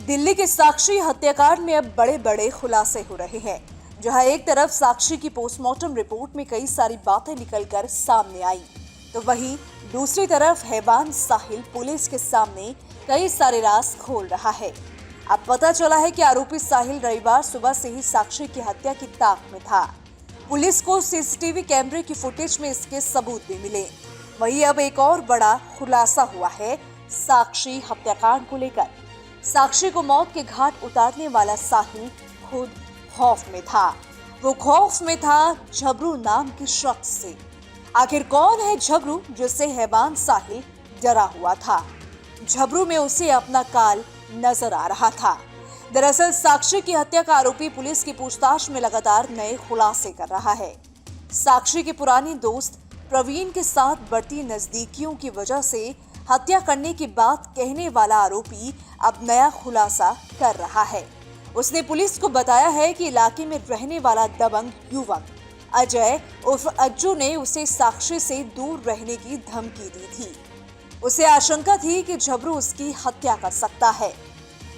दिल्ली के साक्षी हत्याकांड में अब बड़े बड़े खुलासे हो रहे हैं। जहां एक तरफ साक्षी की पोस्टमार्टम रिपोर्ट में कई सारी बातें निकलकर सामने आई, तो वहीं दूसरी तरफ हैवान साहिल पुलिस के सामने कई सारे राज खोल रहा है। अब पता चला है कि आरोपी साहिल रविवार सुबह से ही साक्षी की हत्या की ताक में था। पुलिस को सीसीटीवी कैमरे की फुटेज में इसके सबूत भी मिले। वहीं अब एक और बड़ा खुलासा हुआ है साक्षी हत्याकांड को लेकर। साक्षी को मौत के घाट उतारने वाला साहिल खुद खौफ में था। वो खौफ में था झबरू नाम के शख्स से। आखिर कौन है झबरू जिससे हैवान साहिल डरा हुआ था? झबरू में उसे अपना काल नजर आ रहा था। दरअसल साक्षी की हत्या का आरोपी पुलिस की पूछताछ में लगातार नए खुलासे कर रहा है। साक्षी के पुराने दोस्त प्रवीण के साथ बढ़ती नजदीकियों की वजह से हत्या करने की बात कहने वाला आरोपी अब नया खुलासा कर रहा है। उसने पुलिस को बताया है कि इलाके में रहने वाला दबंग युवक अजय उर्फ अज्जू ने उसे साक्षी से दूर रहने की धमकी दी थी। उसे आशंका थी कि झबरू उसकी हत्या कर सकता है।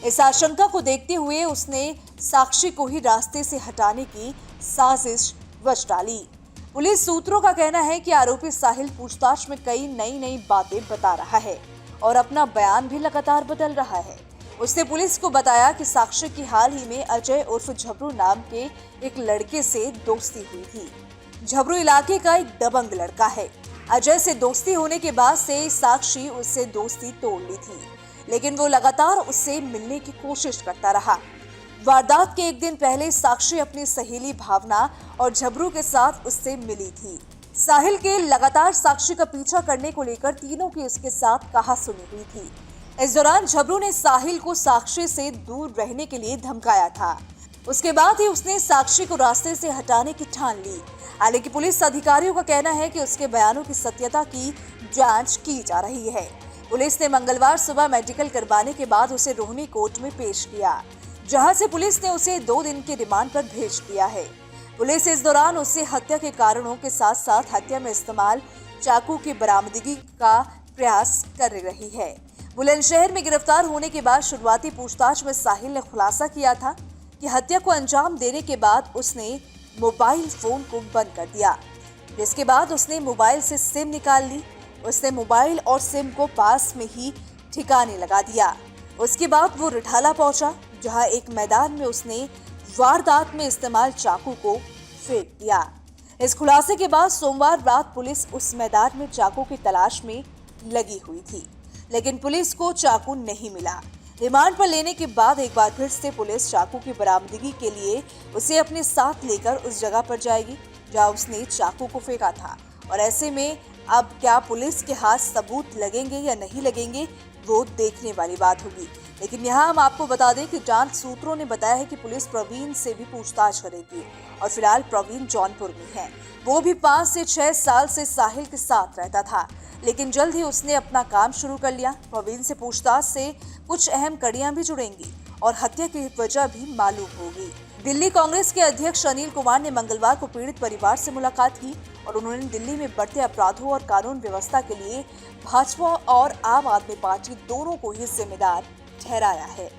इस आशंका को देखते हुए उसने साक्षी को ही रास्ते से हटाने की साजिश रच डाली। पुलिस सूत्रों का कहना है कि आरोपी साहिल पूछताछ में कई नई बातें बता रहा है और अपना बयान भी लगातार बदल रहा है। उसने पुलिस को बताया कि साक्षी की हाल ही में अजय उर्फ झबरू नाम के एक लड़के से दोस्ती हुई थी। झबरू इलाके का एक दबंग लड़का है। अजय से दोस्ती होने के बाद से साक्षी उससे दोस्ती तोड़ ली थी, लेकिन वो लगातार उससे मिलने की कोशिश करता रहा। वारदात के एक दिन पहले साक्षी अपनी सहेली भावना और झबरू के साथ उससे मिली थी। साहिल के लगातार साक्षी का पीछा करने को लेकर तीनों की उसके साथ कहासुनी हुई थी। इस दौरान झबरू ने साहिल को साक्षी से दूर रहने के लिए धमकाया था। उसके बाद ही उसने साक्षी को रास्ते से हटाने की ठान ली। हालांकि पुलिस अधिकारियों का कहना है कि उसके बयानों की सत्यता की जांच की जा रही है। पुलिस ने मंगलवार सुबह मेडिकल करवाने के बाद उसे रोहिणी कोर्ट में पेश किया, जहां से पुलिस ने उसे 2 दिन के रिमांड पर भेज दिया है। पुलिस इस दौरान उससे हत्या के कारणों के साथ साथ हत्या में इस्तेमाल चाकू की बरामदगी का प्रयास कर रही है। बुलंदशहर में गिरफ्तार होने के बाद शुरुआती पूछताछ में साहिल ने खुलासा किया था कि हत्या को अंजाम देने के बाद उसने मोबाइल फोन को बंद कर दिया, जिसके बाद उसने मोबाइल से सिम निकाल ली। उसने मोबाइल और सिम को पास में ही ठिकाने लगा दिया। उसके बाद वो रिठाला पहुंचा, जहां एक मैदान में उसने वारदात में इस्तेमाल चाकू को फेंक दिया। इस खुलासे के बाद सोमवार रात पुलिस उस मैदान में चाकू की तलाश में लगी हुई थी, लेकिन पुलिस को चाकू नहीं मिला। रिमांड पर लेने के बाद एक बार फिर से पुलिस चाकू की बरामदगी के लिए उसे अपने साथ लेकर उस जगह पर जाएगी जहां उसने चाकू को फेंका था। और ऐसे में अब क्या पुलिस के हाथ सबूत लगेंगे या नहीं लगेंगे, वो देखने वाली बात होगी। लेकिन यहाँ हम आपको बता दें कि जांच सूत्रों ने बताया है कि पुलिस प्रवीण से भी पूछताछ करेगी और फिलहाल प्रवीण जौनपुर में है। वो भी 5 से 6 साल से साहिल के साथ रहता था, लेकिन जल्द ही उसने अपना काम शुरू कर लिया। प्रवीण से पूछताछ से कुछ अहम कड़ियां भी जुड़ेंगी और हत्या की वजह भी मालूम होगी। दिल्ली कांग्रेस के अध्यक्ष अनिल कुमार ने मंगलवार को पीड़ित परिवार से मुलाकात की और उन्होंने दिल्ली में बढ़ते अपराधों और कानून व्यवस्था के लिए भाजपा और आम आदमी पार्टी दोनों को ही जिम्मेदार ठहराया है।